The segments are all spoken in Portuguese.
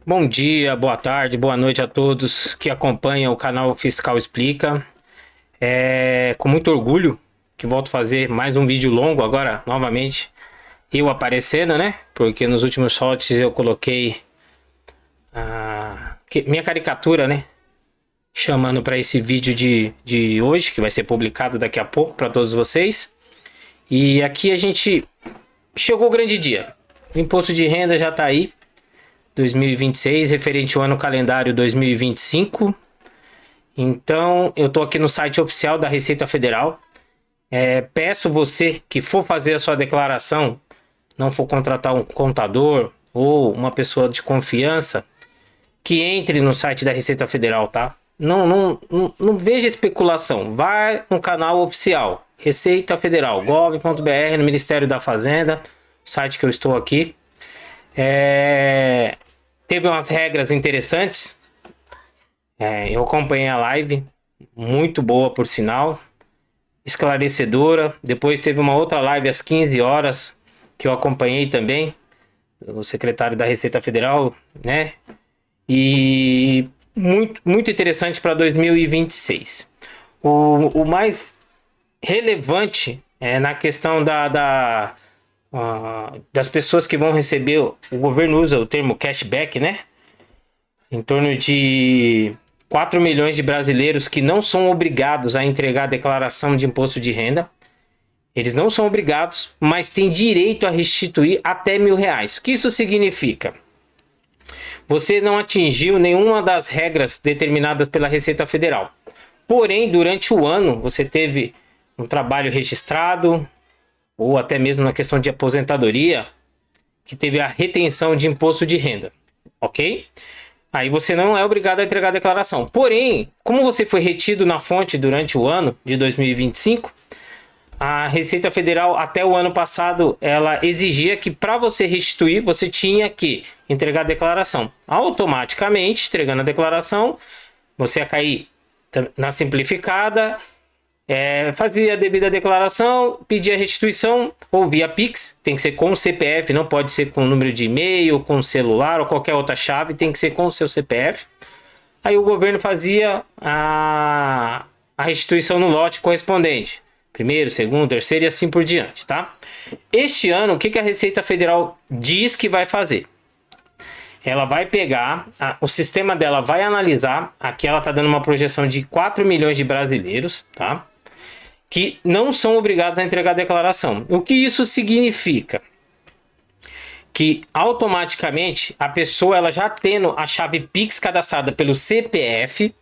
Bom dia, boa tarde, boa noite a todos que acompanham o canal Fiscal Explica. É com muito orgulho que volto a fazer mais um vídeo longo agora, novamente, eu aparecendo, né? Porque nos últimos shots eu coloquei minha caricatura, né? Chamando para esse vídeo de hoje, que vai ser publicado daqui a pouco para todos vocês. E aqui a gente chegou o grande dia. O imposto de renda já está aí. 2026, referente ao ano calendário 2025. Então, eu estou aqui no site oficial da Receita Federal. Peço você que for fazer a sua declaração, não for contratar um contador ou uma pessoa de confiança, que entre no site da Receita Federal, tá? Não veja especulação. Vai no canal oficial, Receita Federal, gov.br, no Ministério da Fazenda, site que eu estou aqui. Teve umas regras interessantes. Eu acompanhei a live, muito boa por sinal, esclarecedora. Depois teve uma outra live às 15 horas que eu acompanhei também, o secretário da Receita Federal, né? E muito interessante para 2026. O mais relevante é na questão das pessoas que vão receber. O governo usa o termo cashback, né? Em torno de 4 milhões de brasileiros que não são obrigados a entregar a declaração de imposto de renda. Eles não são obrigados, mas têm direito a restituir até R$ 1.000. O que isso significa? Você não atingiu nenhuma das regras determinadas pela Receita Federal. Porém, durante o ano, você teve um trabalho registrado, ou até mesmo na questão de aposentadoria, que teve a retenção de imposto de renda, ok? Aí você não é obrigado a entregar a declaração. Porém, como você foi retido na fonte durante o ano de 2025, a Receita Federal, até o ano passado, ela exigia que para você restituir, você tinha que entregar a declaração. Automaticamente, entregando a declaração, você ia cair na simplificada, fazia a devida declaração, pedia restituição ou via Pix, tem que ser com o CPF, não pode ser com o número de e-mail, com o celular ou qualquer outra chave, tem que ser com o seu CPF. Aí o governo fazia a restituição no lote correspondente. Primeiro, segundo, terceiro e assim por diante, tá? Este ano, o que a Receita Federal diz que vai fazer? Ela vai pegar, o sistema dela vai analisar, aqui ela está dando uma projeção de 4 milhões de brasileiros, tá? Que não são obrigados a entregar a declaração. O que isso significa? Que automaticamente a pessoa, ela já tendo a chave Pix cadastrada pelo CPF,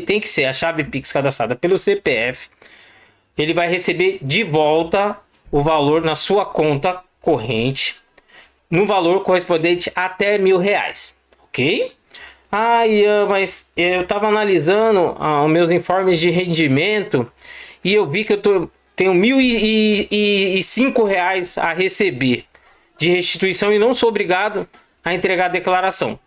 tem que ser a chave Pix cadastrada pelo CPF, ele vai receber de volta o valor na sua conta corrente, no valor correspondente até R$ 1.000, ok? Mas eu estava analisando os meus informes de rendimento e eu vi que tenho R$ 1.005 a receber de restituição e não sou obrigado a entregar a declaração.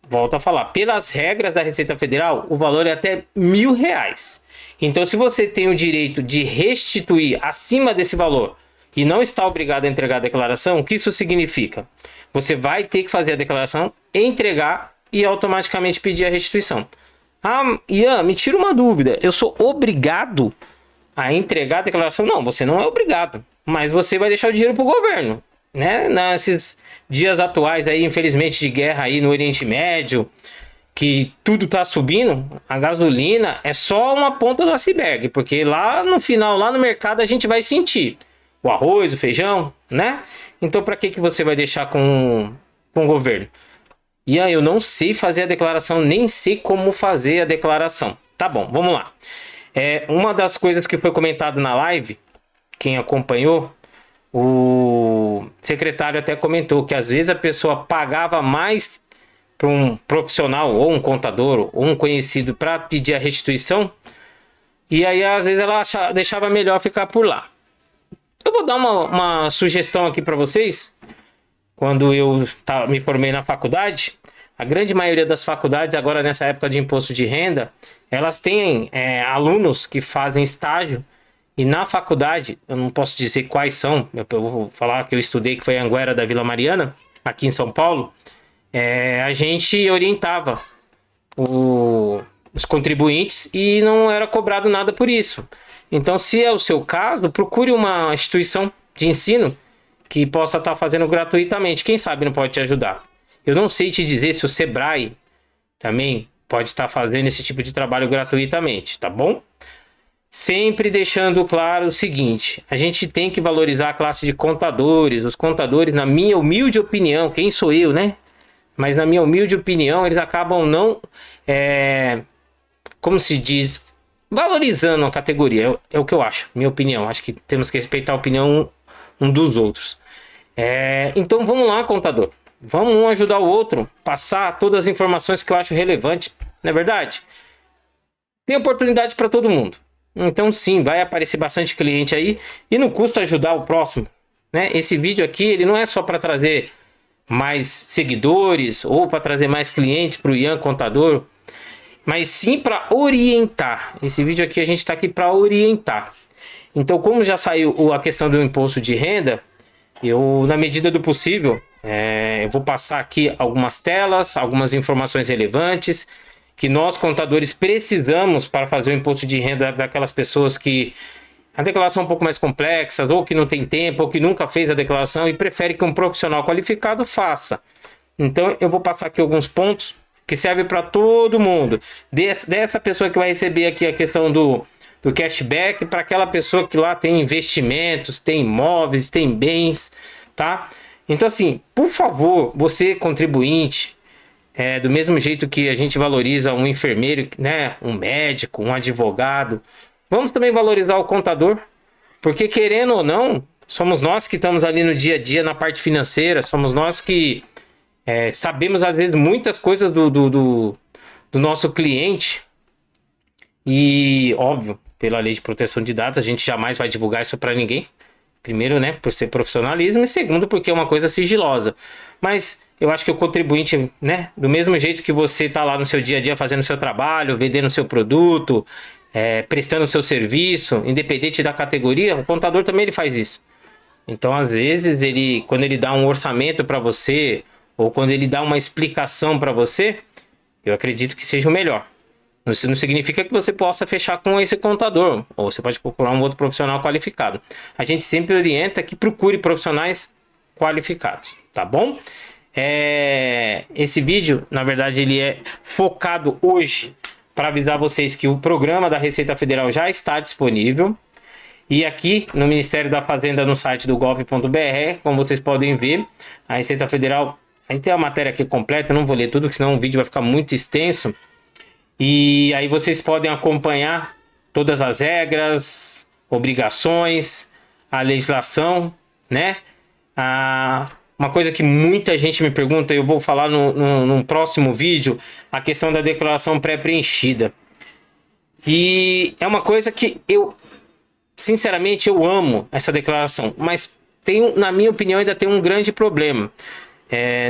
Volto a falar, pelas regras da Receita Federal, o valor é até R$ 1.000. Então, se você tem o direito de restituir acima desse valor e não está obrigado a entregar a declaração, o que isso significa? Você vai ter que fazer a declaração, entregar e automaticamente pedir a restituição. Ian, me tira uma dúvida. Eu sou obrigado a entregar a declaração? Não, você não é obrigado. Mas você vai deixar o dinheiro para o governo, né? Nesses dias atuais aí, infelizmente, de guerra aí no Oriente Médio, que tudo tá subindo, a gasolina é só uma ponta do iceberg, porque lá no final, lá no mercado, a gente vai sentir o arroz, o feijão, né? Então, para que você vai deixar com o governo? Ian, eu não sei fazer a declaração, nem sei como fazer a declaração. Tá bom, vamos lá. Uma das coisas que foi comentado na live, quem acompanhou, o secretário até comentou que às vezes a pessoa pagava mais para um profissional ou um contador ou um conhecido para pedir a restituição, e aí às vezes ela deixava melhor ficar por lá. Eu vou dar uma sugestão aqui para vocês. Quando eu me formei na faculdade, a grande maioria das faculdades agora nessa época de imposto de renda, elas têm alunos que fazem estágio, e na faculdade, eu não posso dizer quais são, eu vou falar que eu estudei, que foi a Anguera da Vila Mariana, aqui em São Paulo. a gente orientava os contribuintes e não era cobrado nada por isso. Então, se é o seu caso, procure uma instituição de ensino que possa estar fazendo gratuitamente. Quem sabe não pode te ajudar. Eu não sei te dizer se o Sebrae também pode estar fazendo esse tipo de trabalho gratuitamente, tá bom? Sempre deixando claro o seguinte: a gente tem que valorizar a classe de contadores. Os contadores, na minha humilde opinião, quem sou eu, né? Mas na minha humilde opinião, eles acabam não, como se diz, valorizando a categoria. É o que eu acho, minha opinião. Acho que temos que respeitar a opinião um dos outros. Então vamos lá, contador. Vamos um ajudar o outro, passar todas as informações que eu acho relevantes, não é verdade? Tem oportunidade para todo mundo. Então sim, vai aparecer bastante cliente aí e não custa ajudar o próximo, né? Esse vídeo aqui, ele não é só para trazer mais seguidores ou para trazer mais clientes para o Ian Contador, mas sim para orientar. Esse vídeo aqui a gente está aqui para orientar. Então, como já saiu a questão do imposto de renda, eu, na medida do possível, eu vou passar aqui algumas telas, algumas informações relevantes que nós contadores precisamos para fazer o imposto de renda daquelas pessoas que a declaração é um pouco mais complexa, ou que não tem tempo, ou que nunca fez a declaração e prefere que um profissional qualificado faça. Então eu vou passar aqui alguns pontos que servem para todo mundo. Dessa pessoa que vai receber aqui a questão do cashback, para aquela pessoa que lá tem investimentos, tem imóveis, tem bens, tá? Então assim, por favor, você contribuinte, do mesmo jeito que a gente valoriza um enfermeiro, né, um médico, um advogado, vamos também valorizar o contador, porque querendo ou não, somos nós que estamos ali no dia a dia, na parte financeira, somos nós que sabemos às vezes muitas coisas do nosso cliente e, óbvio, pela lei de proteção de dados, a gente jamais vai divulgar isso para ninguém. Primeiro, né, por ser profissionalismo, e segundo, porque é uma coisa sigilosa. Mas eu acho que o contribuinte, né, do mesmo jeito que você está lá no seu dia a dia fazendo o seu trabalho, vendendo o seu produto, prestando o seu serviço, independente da categoria, o contador também ele faz isso. Então, às vezes, quando ele dá um orçamento para você, ou quando ele dá uma explicação para você, eu acredito que seja o melhor. Isso não significa que você possa fechar com esse contador, ou você pode procurar um outro profissional qualificado. A gente sempre orienta que procure profissionais qualificados, tá bom? Esse vídeo, na verdade, ele é focado hoje para avisar vocês que o programa da Receita Federal já está disponível. E aqui no Ministério da Fazenda, no site do gov.br, como vocês podem ver, a Receita Federal, a gente tem a matéria aqui completa, eu não vou ler tudo, senão o vídeo vai ficar muito extenso. E aí vocês podem acompanhar todas as regras, obrigações, a legislação, né? Uma coisa que muita gente me pergunta, eu vou falar num próximo vídeo, a questão da declaração pré-preenchida. E é uma coisa que sinceramente, eu amo essa declaração, mas na minha opinião, ainda tem um grande problema.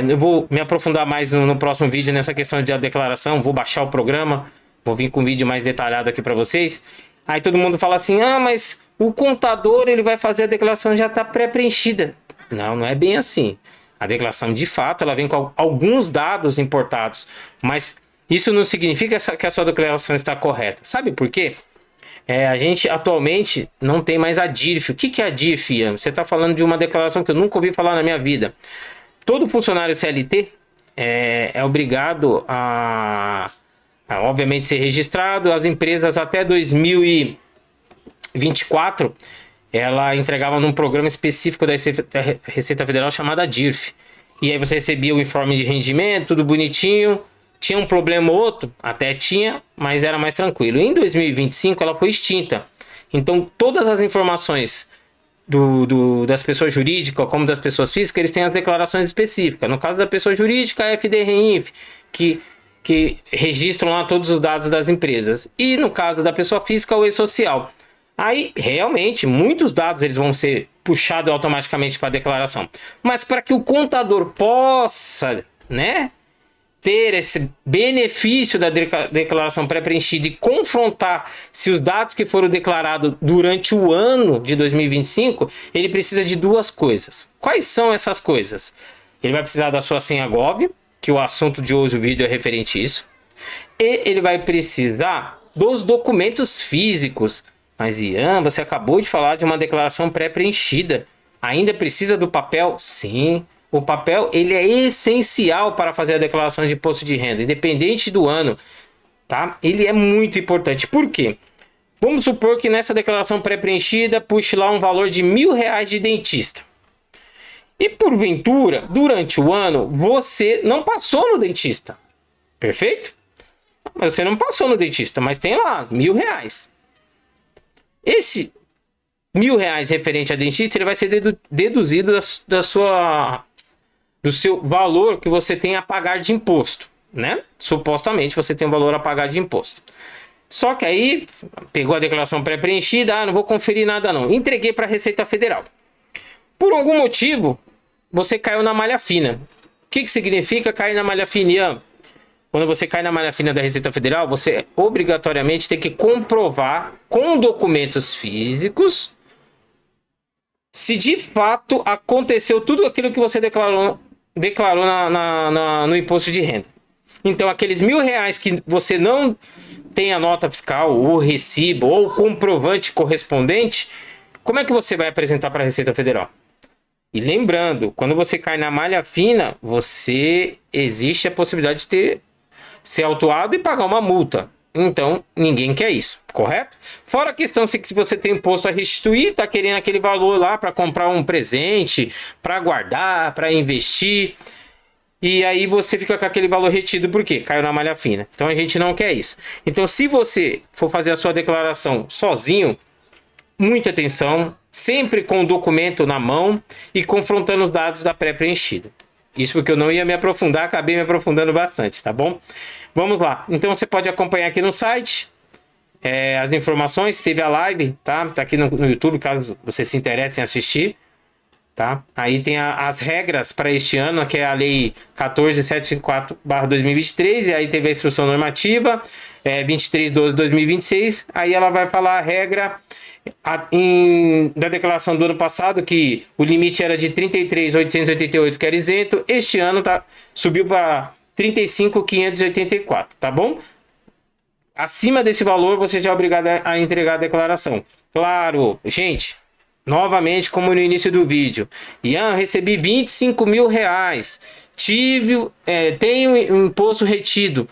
Eu vou me aprofundar mais no próximo vídeo nessa questão de declaração, vou baixar o programa, vou vir com um vídeo mais detalhado aqui para vocês. Aí todo mundo fala assim, mas o contador ele vai fazer a declaração já está pré-preenchida. Não é bem assim. A declaração, de fato, ela vem com alguns dados importados, mas isso não significa que a sua declaração está correta. Sabe por quê? A gente atualmente não tem mais a DIRF. O que é a DIRF, Ian? Você está falando de uma declaração que eu nunca ouvi falar na minha vida. Todo funcionário CLT é obrigado a obviamente ser registrado. As empresas até 2024 ela entregava num programa específico da Receita Federal chamada DIRF. E aí você recebia o informe de rendimento, tudo bonitinho. Tinha um problema ou outro? Até tinha, mas era mais tranquilo. Em 2025 ela foi extinta. Então todas as informações das pessoas jurídicas como das pessoas físicas, eles têm as declarações específicas. No caso da pessoa jurídica, a FD-REINF, que registram lá todos os dados das empresas. E no caso da pessoa física, o E-Social. Aí, realmente, muitos dados eles vão ser puxados automaticamente para a declaração. Mas para que o contador possa, né, ter esse benefício da declaração pré-preenchida e confrontar se os dados que foram declarados durante o ano de 2025, ele precisa de duas coisas. Quais são essas coisas? Ele vai precisar da sua senha Gov, que o assunto de hoje, o vídeo é referente a isso. E ele vai precisar dos documentos físicos. Mas Ian, você acabou de falar de uma declaração pré-preenchida. Ainda precisa do papel? Sim. O papel ele é essencial para fazer a declaração de imposto de renda, independente do ano. Tá? Ele é muito importante. Por quê? Vamos supor que nessa declaração pré-preenchida puxe lá um valor de R$1.000 de dentista. E porventura, durante o ano, você não passou no dentista. Perfeito? Mas você não passou no dentista, mas tem lá R$1.000. Esse R$1.000 referente a dentista, ele vai ser deduzido do seu valor que você tem a pagar de imposto, né? Supostamente você tem um valor a pagar de imposto. Só que aí, pegou a declaração pré-preenchida, não vou conferir nada não. Entreguei para a Receita Federal. Por algum motivo, você caiu na malha fina. O que significa cair na malha fina, Ian? Quando você cai na malha fina da Receita Federal, você obrigatoriamente tem que comprovar com documentos físicos se de fato aconteceu tudo aquilo que você declarou no imposto de renda. Então, aqueles R$1.000 que você não tem a nota fiscal, o recibo ou o comprovante correspondente, como é que você vai apresentar para a Receita Federal? E lembrando, quando você cai na malha fina, existe a possibilidade de ser autuado e pagar uma multa. Então, ninguém quer isso, correto? Fora a questão se você tem imposto a restituir, tá querendo aquele valor lá para comprar um presente, para guardar, para investir. E aí você fica com aquele valor retido, por quê? Caiu na malha fina. Então a gente não quer isso. Então, se você for fazer a sua declaração sozinho, muita atenção, sempre com o documento na mão e confrontando os dados da pré-preenchida. Isso porque eu não ia me aprofundar, acabei me aprofundando bastante, tá bom? Vamos lá. Então você pode acompanhar aqui no site as informações, teve a live, tá? Tá aqui no YouTube, caso você se interesse em assistir, tá? Aí tem as regras para este ano, que é a Lei 14.754/2023, e aí teve a instrução normativa 23.12/2026, aí ela vai falar a regra da declaração do ano passado, que o limite era de 33.888, que era isento. Este ano subiu para 35.584, tá bom? Acima desse valor, você já é obrigado a entregar a declaração. Claro, gente, novamente, como no início do vídeo, Ian, recebi R$25.000, tenho um imposto retido,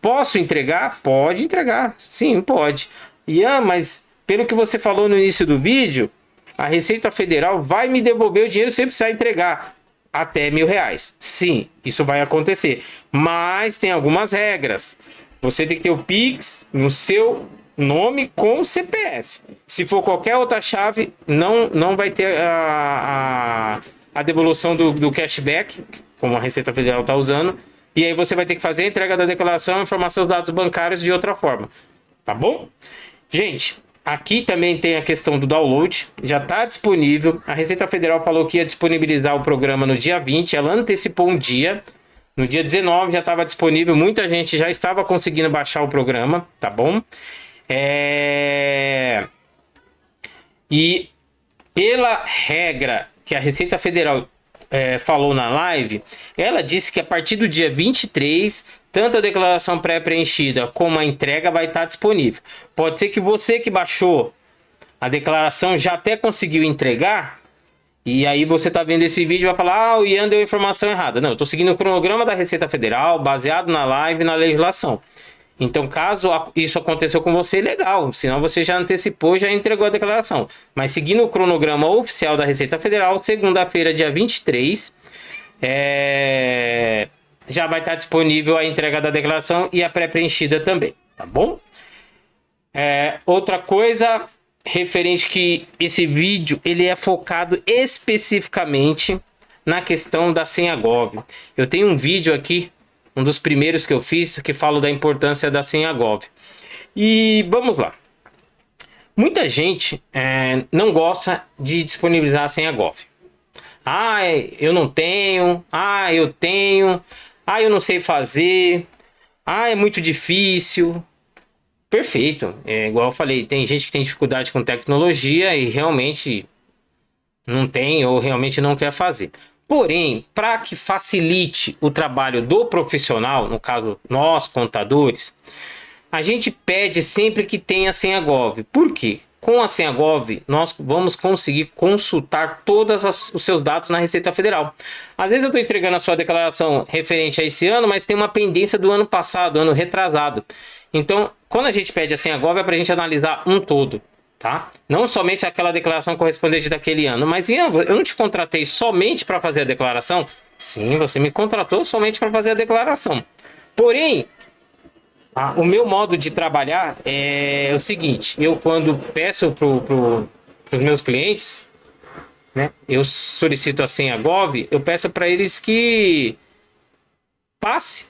posso entregar? Pode entregar, sim, pode. Ian, mas pelo que você falou no início do vídeo, a Receita Federal vai me devolver o dinheiro sem precisar entregar até R$1.000. Sim, isso vai acontecer, mas tem algumas regras. Você tem que ter o Pix no seu nome com o CPF. Se for qualquer outra chave, não vai ter a devolução do cashback, como a Receita Federal está usando. E aí você vai ter que fazer a entrega da declaração, informar seus dados bancários de outra forma. Tá bom? Gente, aqui também tem a questão do download. Já está disponível. A Receita Federal falou que ia disponibilizar o programa no dia 20. Ela antecipou um dia. No dia 19 já estava disponível. Muita gente já estava conseguindo baixar o programa. Tá bom? E pela regra que a Receita Federal falou na live, ela disse que a partir do dia 23, tanto a declaração pré-preenchida como a entrega vai estar disponível. Pode ser que você que baixou a declaração já até conseguiu entregar, e aí você está vendo esse vídeo e vai falar, o Ian deu a informação errada. Não, eu estou seguindo o cronograma da Receita Federal, baseado na live e na legislação. Então, caso isso aconteceu com você, legal. Senão você já antecipou, já entregou a declaração. Mas seguindo o cronograma oficial da Receita Federal, segunda-feira, dia 23, já vai estar disponível a entrega da declaração e a pré-preenchida também, tá bom? Outra coisa referente que esse vídeo ele é focado especificamente na questão da senha Gov. Eu tenho um vídeo aqui, um dos primeiros que eu fiz, que falo da importância da senha Gov. E vamos lá. Muita gente não gosta de disponibilizar a senha Gov. Eu não tenho. Eu tenho. Eu não sei fazer. É muito difícil. Perfeito. Igual eu falei, tem gente que tem dificuldade com tecnologia e realmente não tem ou realmente não quer fazer. Porém, para que facilite o trabalho do profissional, no caso nós contadores, a gente pede sempre que tenha senha Gov. Por quê? Com a senha Gov, nós vamos conseguir consultar todos os seus dados na Receita Federal. Às vezes eu estou entregando a sua declaração referente a esse ano, mas tem uma pendência do ano passado, ano retrasado. Então, quando a gente pede a senha Gov, é para a gente analisar um todo, tá? Não somente aquela declaração correspondente daquele ano. Mas, Ian, eu não te contratei somente para fazer a declaração? Sim, você me contratou somente para fazer a declaração. Porém, o meu modo de trabalhar é o seguinte: eu, quando peço para os meus clientes, né, eu solicito a senha Gov, eu peço para eles que passe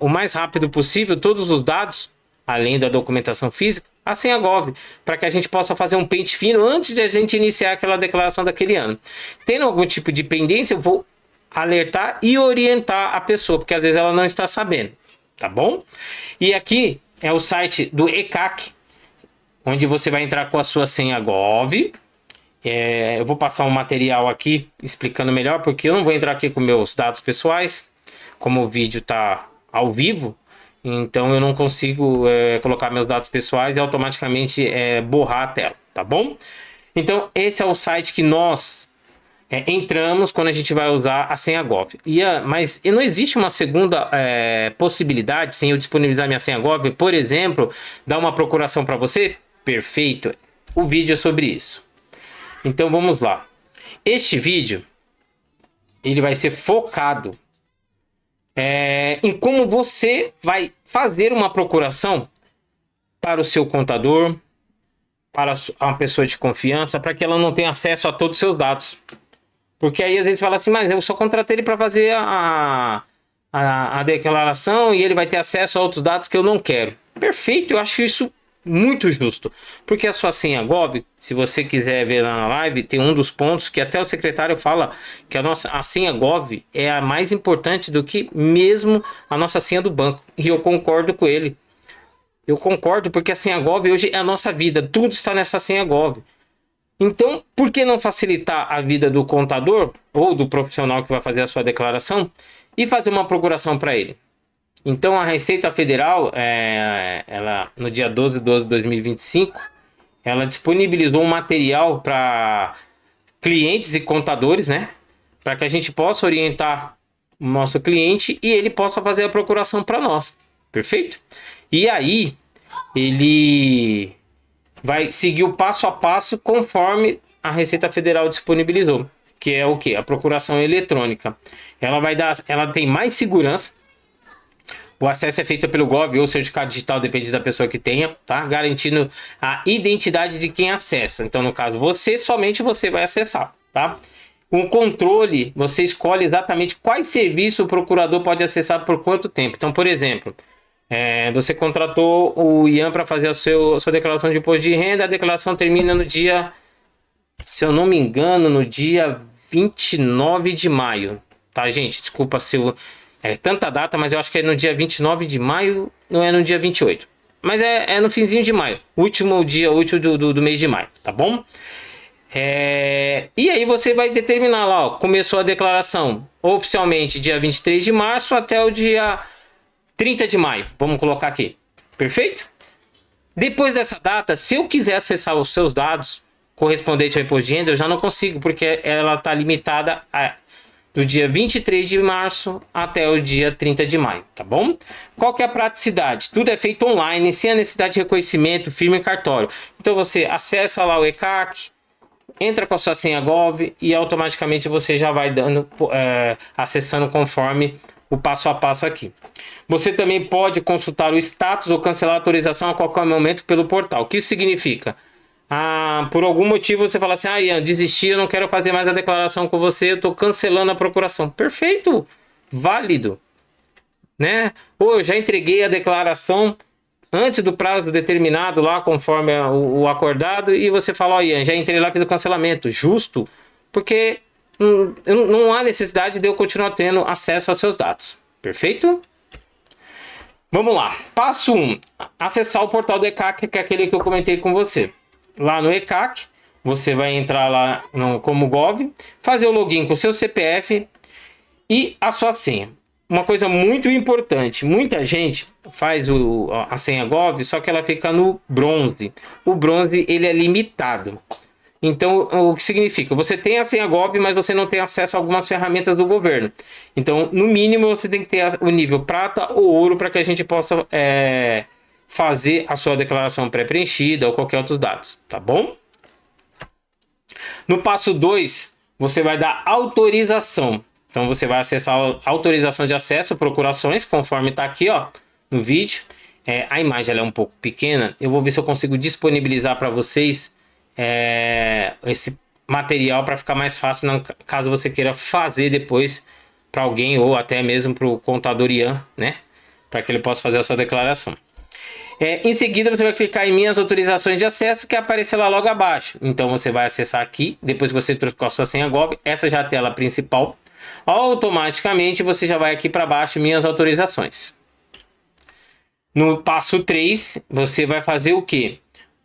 o mais rápido possível todos os dados, além da documentação física, a senha Gov, para que a gente possa fazer um pente fino antes de a gente iniciar aquela declaração daquele ano. Tendo algum tipo de pendência, eu vou alertar e orientar a pessoa, porque às vezes ela não está sabendo. Tá bom? E aqui é o site do ECAC, onde você vai entrar com a sua senha Gov. Eu vou passar um material aqui explicando melhor, porque eu não vou entrar aqui com meus dados pessoais, como o vídeo está ao vivo, então eu não consigo colocar meus dados pessoais e automaticamente borrar a tela, tá bom? Então esse é o site que nós entramos quando a gente vai usar a senha Gov. Mas não existe uma segunda possibilidade sem eu disponibilizar minha senha Gov, por exemplo, dar uma procuração para você? Perfeito. O vídeo é sobre isso. Então vamos lá. Este vídeo ele vai ser focado em como você vai fazer uma procuração para o seu contador, para uma pessoa de confiança, para que ela não tenha acesso a todos os seus dados. Porque aí às vezes fala assim, mas eu só contratei ele para fazer a declaração e ele vai ter acesso a outros dados que eu não quero. Perfeito, eu acho isso muito justo. Porque a sua senha Gov, se você quiser ver lá na live, tem um dos pontos que até o secretário fala que a senha Gov é a mais importante do que mesmo a nossa senha do banco. E eu concordo com ele. Eu concordo porque a senha Gov hoje é a nossa vida. Tudo está nessa senha Gov. Então, por que não facilitar a vida do contador ou do profissional que vai fazer a sua declaração e fazer uma procuração para ele? Então, a Receita Federal, ela, no dia 12/12/2025, ela disponibilizou um material para clientes e contadores, né? Para que a gente possa orientar o nosso cliente e ele possa fazer a procuração para nós. Perfeito? E aí, ele vai seguir o passo a passo conforme a Receita Federal disponibilizou, que é o que? A procuração eletrônica. Ela tem mais segurança. O acesso é feito pelo Gov ou certificado digital, depende da pessoa que tenha, tá? Garantindo a identidade de quem acessa. Então, no caso, somente você vai acessar, tá? O controle, você escolhe exatamente quais serviços o procurador pode acessar por quanto tempo. Então, por exemplo, você contratou o Ian para fazer a sua declaração de imposto de renda. A declaração termina no dia, se eu não me engano, no dia 29 de maio. Tá, gente? Desculpa se tanta data, mas eu acho que é no dia 29 de maio, não é no dia 28. Mas é no finzinho de maio. Último dia útil do mês de maio, tá bom? E aí você vai determinar lá, ó, começou a declaração oficialmente dia 23 de março até o dia 30 de maio, vamos colocar aqui, perfeito? Depois dessa data, se eu quiser acessar os seus dados correspondentes ao imposto de renda, eu já não consigo, porque ela está limitada do dia 23 de março até o dia 30 de maio, tá bom? Qual que é a praticidade? Tudo é feito online, sem a necessidade de reconhecimento, firma em cartório. Então você acessa lá o ECAC, entra com a sua senha Gov e automaticamente você já vai acessando conforme o passo a passo aqui. Você também pode consultar o status ou cancelar a autorização a qualquer momento pelo portal. O que isso significa? Por algum motivo você fala assim, Ian, desisti, eu não quero fazer mais a declaração com você, eu estou cancelando a procuração. Perfeito, válido, né? Ou eu já entreguei a declaração antes do prazo determinado lá, conforme o acordado, e você fala, Ian, já entrei lá, fiz o cancelamento. Justo, porque não há necessidade de eu continuar tendo acesso aos seus dados. Perfeito? Vamos lá. Passo 1. Acessar o portal do ECAC, que é aquele que eu comentei com você. Lá no ECAC, você vai entrar lá como Gov, fazer o login com o seu CPF E a sua senha. Uma coisa muito importante, muita gente faz a senha Gov, só que ela fica no bronze. O bronze ele é limitado. Então, o que significa? Você tem a senha Gov, mas você não tem acesso a algumas ferramentas do governo. Então, no mínimo, você tem que ter o nível prata ou ouro para que a gente possa fazer a sua declaração pré-preenchida ou qualquer outros dados, tá bom? No passo 2, você vai dar autorização. Então, você vai acessar a autorização de acesso, procurações, conforme está aqui, ó, no vídeo. A imagem ela é um pouco pequena. Eu vou ver se eu consigo disponibilizar para vocês esse material para ficar mais fácil, caso você queira fazer depois para alguém ou até mesmo para o contador Ian, né? Para que ele possa fazer a sua declaração. Em seguida, você vai clicar em minhas autorizações de acesso, que aparece lá logo abaixo. Então, você vai acessar aqui, depois que você trocou a sua senha Gov, essa já é a tela principal. Automaticamente, você já vai aqui para baixo, minhas autorizações. No passo 3, você vai fazer o quê?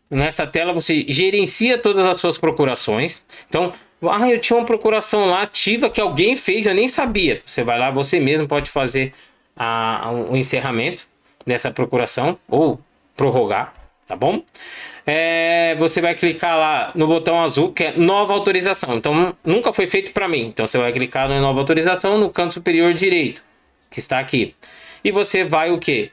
Nessa tela, você gerencia todas as suas procurações. Então, eu tinha uma procuração lá ativa que alguém fez, eu nem sabia. Você vai lá, você mesmo pode fazer o encerramento dessa procuração ou prorrogar, tá bom? Você vai clicar lá no botão azul que é nova autorização. Então nunca foi feito para mim. Então você vai clicar no nova autorização no canto superior direito, que está aqui. E você vai o que?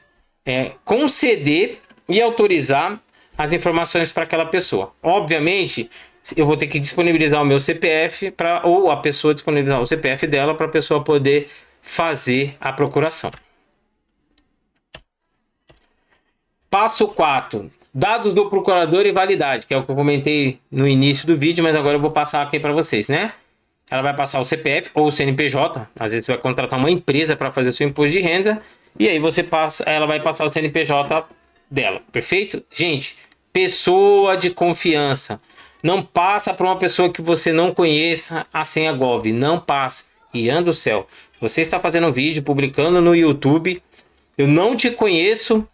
Conceder e autorizar as informações para aquela pessoa. Obviamente, eu vou ter que disponibilizar o meu CPF ou a pessoa disponibilizar o CPF dela para a pessoa poder fazer a procuração. Passo 4. Dados do procurador e validade, que é o que eu comentei no início do vídeo, mas agora eu vou passar aqui para vocês, né? Ela vai passar o CPF ou o CNPJ. Às vezes você vai contratar uma empresa para fazer o seu imposto de renda. E aí ela vai passar o CNPJ dela. Perfeito? Gente, pessoa de confiança. Não passa para uma pessoa que você não conheça a senha Gov. Não passa. Ian do céu. Você está fazendo um vídeo, publicando no YouTube. Eu não te conheço.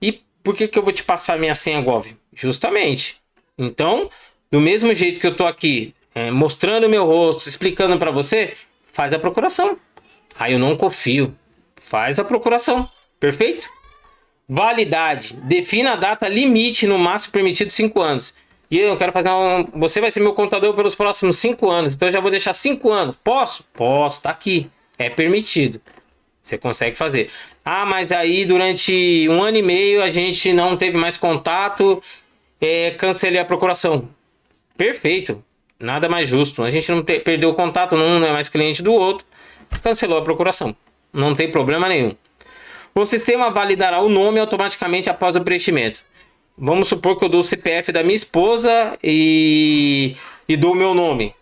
E por que eu vou te passar minha senha Gov? Justamente. Então, do mesmo jeito que eu estou aqui mostrando meu rosto, explicando para você, faz a procuração. Aí eu não confio. Faz a procuração. Perfeito? Validade. Defina a data limite, no máximo permitido 5 anos. E eu quero fazer Você vai ser meu contador pelos próximos 5 anos. Então eu já vou deixar 5 anos. Posso? Posso. Tá aqui. É permitido. Você consegue fazer. Mas aí durante 1 ano e meio a gente não teve mais contato. Cancelei a procuração. Perfeito. Nada mais justo. A gente não perdeu o contato, não é mais cliente do outro. Cancelou a procuração. Não tem problema nenhum. O sistema validará o nome automaticamente após o preenchimento. Vamos supor que eu dou o CPF da minha esposa e dou o meu nome.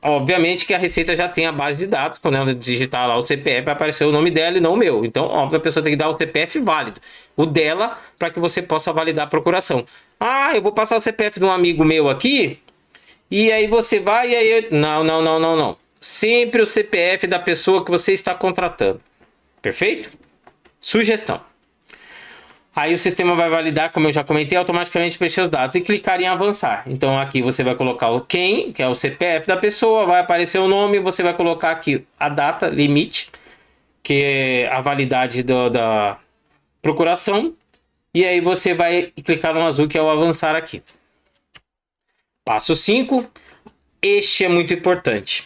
Obviamente que a Receita já tem a base de dados. Quando ela digitar lá o CPF, vai aparecer o nome dela e não o meu. Então, óbvio, a pessoa tem que dar o CPF válido. O dela, para que você possa validar a procuração. Eu vou passar o CPF de um amigo meu aqui. E aí você vai e aí... Não. Sempre o CPF da pessoa que você está contratando. Perfeito? Sugestão. Aí o sistema vai validar, como eu já comentei, automaticamente preencher os dados e clicar em avançar. Então aqui você vai colocar o quem, que é o CPF da pessoa, vai aparecer o nome, você vai colocar aqui a data limite, que é a validade da procuração, e aí você vai clicar no azul, que é o avançar aqui. Passo 5, este é muito importante.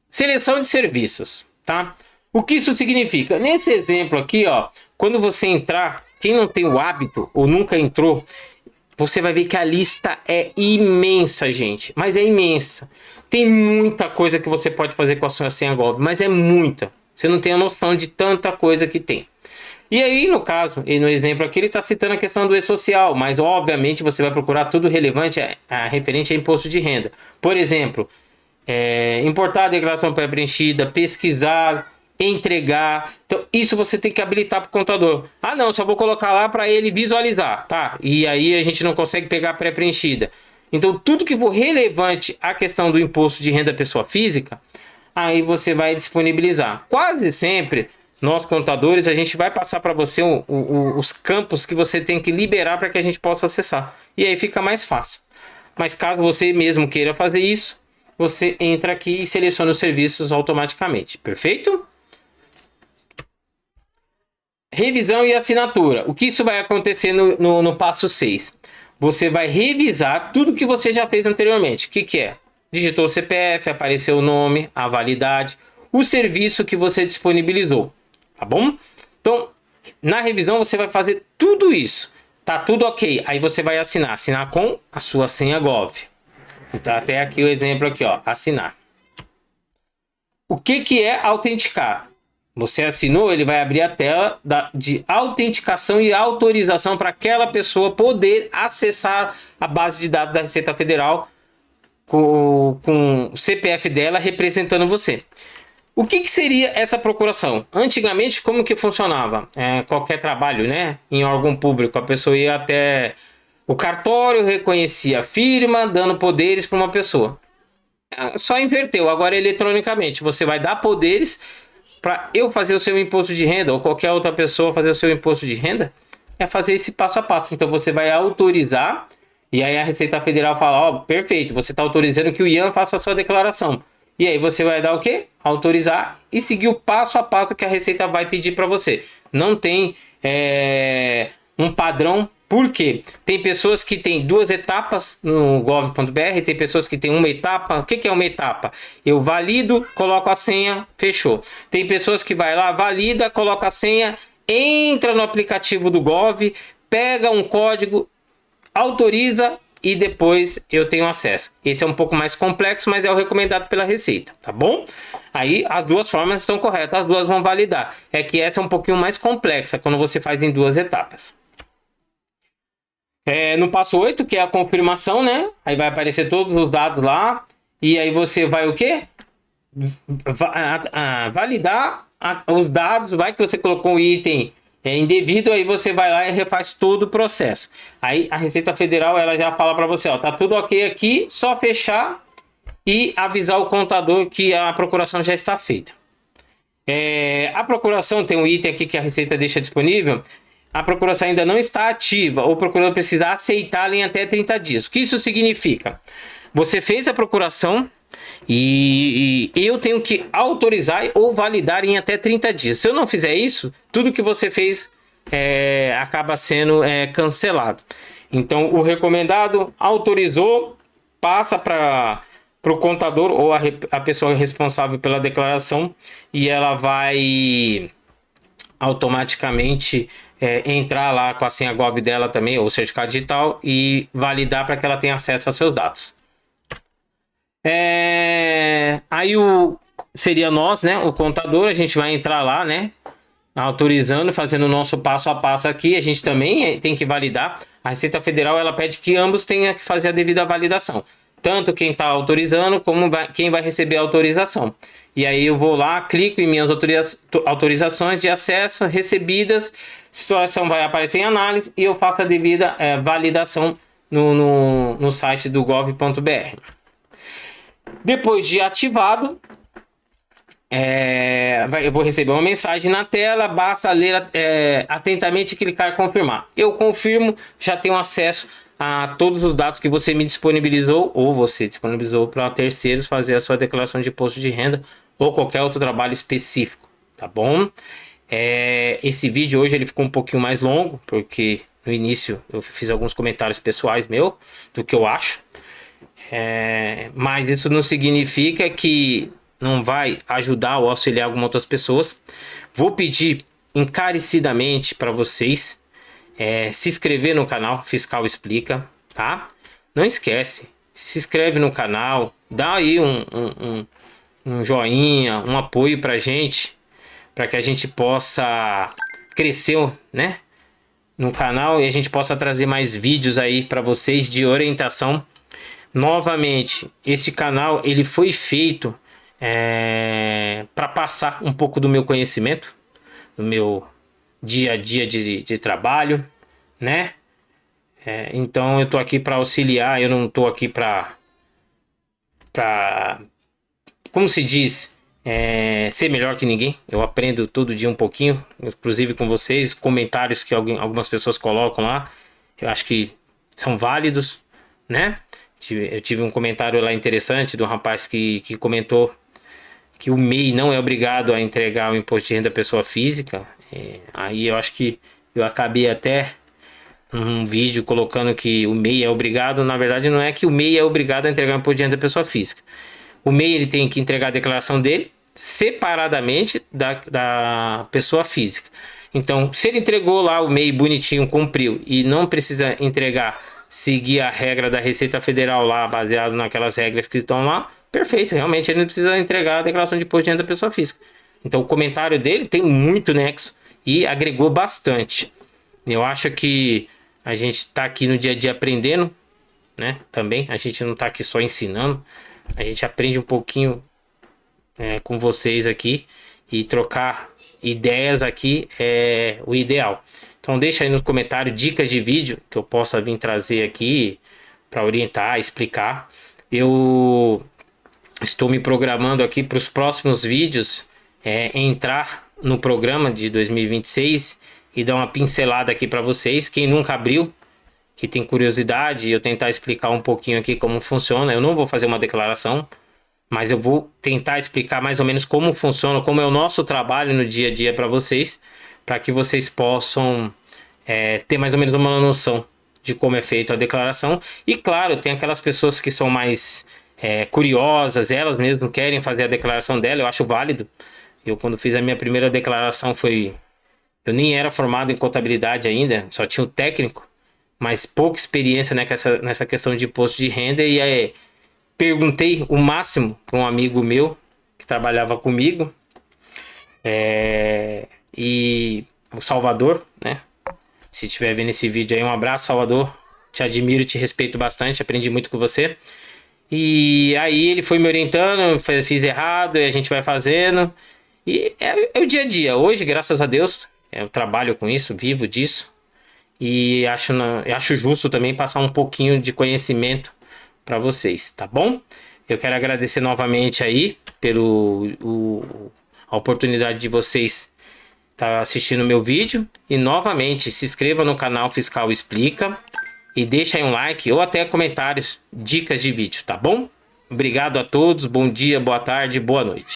Seleção de serviços, tá? O que isso significa? Nesse exemplo aqui, ó, quando você entrar, quem não tem o hábito ou nunca entrou, você vai ver que a lista é imensa, gente. Mas é imensa. Tem muita coisa que você pode fazer com a sua senha Gov, mas é muita. Você não tem a noção de tanta coisa que tem. E aí, no caso, e no exemplo aqui, ele está citando a questão do e-social, mas obviamente você vai procurar tudo relevante referente a imposto de renda. Por exemplo, importar a declaração pré-preenchida, pesquisar, entregar. Então isso você tem que habilitar para o contador. Não, só vou colocar lá para ele visualizar, tá? E aí a gente não consegue pegar pré-preenchida. Então tudo que for relevante à questão do imposto de renda pessoa física, aí você vai disponibilizar. Quase sempre nós contadores, a gente vai passar para você os campos que você tem que liberar para que a gente possa acessar. E aí fica mais fácil. Mas caso você mesmo queira fazer isso, você entra aqui e seleciona os serviços automaticamente. Perfeito? Revisão e assinatura. O que isso vai acontecer no passo 6? Você vai revisar tudo que você já fez anteriormente. O que é? Digitou o CPF, apareceu o nome, a validade, o serviço que você disponibilizou. Tá bom? Então, na revisão você vai fazer tudo isso. Tá tudo ok. Aí você vai assinar. Assinar com a sua senha Gov. Então, até aqui o exemplo aqui, ó. Assinar. O que é autenticar? Você assinou, ele vai abrir a tela de autenticação e autorização para aquela pessoa poder acessar a base de dados da Receita Federal com o CPF dela representando você. O que seria essa procuração? Antigamente, como que funcionava? Qualquer trabalho, né? Em órgão público, a pessoa ia até o cartório, reconhecia a firma, dando poderes para uma pessoa. Só inverteu, agora eletronicamente. Você vai dar poderes para eu fazer o seu imposto de renda ou qualquer outra pessoa fazer o seu imposto de renda. É fazer esse passo a passo. Então você vai autorizar e aí a Receita Federal fala, ó, perfeito, você está autorizando que o Ian faça a sua declaração. E aí você vai dar o quê? Autorizar e seguir o passo a passo que a Receita vai pedir para você. Não tem um padrão. Por quê? Tem pessoas que têm 2 etapas no gov.br, tem pessoas que têm uma etapa. O que é uma etapa? Eu valido, coloco a senha, fechou. Tem pessoas que vai lá, valida, coloca a senha, entra no aplicativo do Gov, pega um código, autoriza e depois eu tenho acesso. Esse é um pouco mais complexo, mas é o recomendado pela Receita, tá bom? Aí as duas formas estão corretas, as duas vão validar. É que essa é um pouquinho mais complexa, quando você faz em 2 etapas. No passo 8, que é a confirmação, né? Aí vai aparecer todos os dados lá. E aí você vai o quê? Validar os dados. Vai que você colocou um item indevido, aí você vai lá e refaz todo o processo. Aí a Receita Federal ela já fala para você, ó, tá tudo ok aqui, só fechar e avisar o contador que a procuração já está feita. A procuração tem um item aqui que a Receita deixa disponível. A procuração ainda não está ativa, ou o procurador precisa aceitá-la em até 30 dias. O que isso significa? Você fez a procuração e eu tenho que autorizar ou validar em até 30 dias. Se eu não fizer isso, tudo que você fez acaba sendo cancelado. Então, o recomendado autorizou, passa para o contador ou a pessoa responsável pela declaração e ela vai automaticamente entrar lá com a senha Gov dela também, ou certificado digital, e validar para que ela tenha acesso aos seus dados. Aí seria nós, né, o contador, a gente vai entrar lá, né, autorizando, fazendo o nosso passo a passo aqui. A gente também tem que validar. A Receita Federal ela pede que ambos tenham que fazer a devida validação. Tanto quem está autorizando, como quem vai receber a autorização. E aí eu vou lá, clico em minhas autorizações de acesso recebidas, situação vai aparecer em análise e eu faço a devida validação no site do gov.br. Depois de ativado, eu vou receber uma mensagem na tela, basta ler atentamente e clicar confirmar. Eu confirmo, já tenho acesso a todos os dados que você me disponibilizou ou você disponibilizou para terceiros fazer a sua declaração de imposto de renda ou qualquer outro trabalho específico, tá bom? Esse vídeo hoje ele ficou um pouquinho mais longo, porque no início eu fiz alguns comentários pessoais meu do que eu acho, mas isso não significa que não vai ajudar ou auxiliar algumas outras pessoas. Vou pedir encarecidamente para vocês se inscrever no canal Fiscal Explica, tá? Não esquece, se inscreve no canal, dá aí um joinha, um apoio pra gente, para que a gente possa crescer, né, no canal e a gente possa trazer mais vídeos aí para vocês de orientação. Novamente, esse canal ele foi feito para passar um pouco do meu conhecimento, do meu dia a dia de trabalho, né? Então eu tô aqui para auxiliar, eu não tô aqui para como se diz, ser melhor que ninguém. Eu aprendo todo dia um pouquinho, inclusive com vocês, comentários que algumas pessoas colocam lá, eu acho que são válidos, né? Eu tive um comentário lá interessante do rapaz que comentou que o MEI não é obrigado a entregar o imposto de renda da pessoa física. Aí eu acho que eu acabei até um vídeo colocando que o MEI é obrigado. Na verdade, não é que o MEI é obrigado a entregar o imposto de renda da pessoa física. O MEI ele tem que entregar a declaração dele separadamente da pessoa física. Então, se ele entregou lá o MEI bonitinho, cumpriu e não precisa entregar, seguir a regra da Receita Federal lá, baseado naquelas regras que estão lá, perfeito. Realmente ele não precisa entregar a declaração de imposto de renda da pessoa física. Então, o comentário dele tem muito nexo e agregou bastante. Eu acho que a gente está aqui no dia a dia aprendendo, né? Também a gente não está aqui só ensinando, a gente aprende um pouquinho com vocês aqui e trocar ideias aqui é o ideal. Então deixa aí nos comentários dicas de vídeo que eu possa vir trazer aqui para orientar, explicar. Eu estou me programando aqui para os próximos vídeos entrar no programa de 2026 e dar uma pincelada aqui para vocês. Quem nunca abriu, que tem curiosidade, eu tentar explicar um pouquinho aqui como funciona. Eu não vou fazer uma declaração, mas eu vou tentar explicar mais ou menos como funciona, como é o nosso trabalho no dia a dia para vocês, para que vocês possam ter mais ou menos uma noção de como é feita a declaração. E claro, tem aquelas pessoas que são mais curiosas, elas mesmas querem fazer a declaração dela, eu acho válido. Eu quando fiz a minha primeira declaração eu nem era formado em contabilidade ainda, só tinha um técnico, mas pouca experiência nessa questão de imposto de renda e perguntei o máximo para um amigo meu que trabalhava comigo, e o Salvador, né? Se estiver vendo esse vídeo aí, um abraço, Salvador. Te admiro, te respeito bastante, aprendi muito com você. E aí ele foi me orientando, fiz errado, e a gente vai fazendo. E é o dia a dia. Hoje, graças a Deus, eu trabalho com isso, vivo disso. E acho justo também passar um pouquinho de conhecimento para vocês, tá bom? Eu quero agradecer novamente aí a oportunidade de vocês estar assistindo o meu vídeo. E novamente, se inscreva no canal Fiscal Explica e deixa aí um like ou até comentários, dicas de vídeo, tá bom? Obrigado a todos, bom dia, boa tarde, boa noite.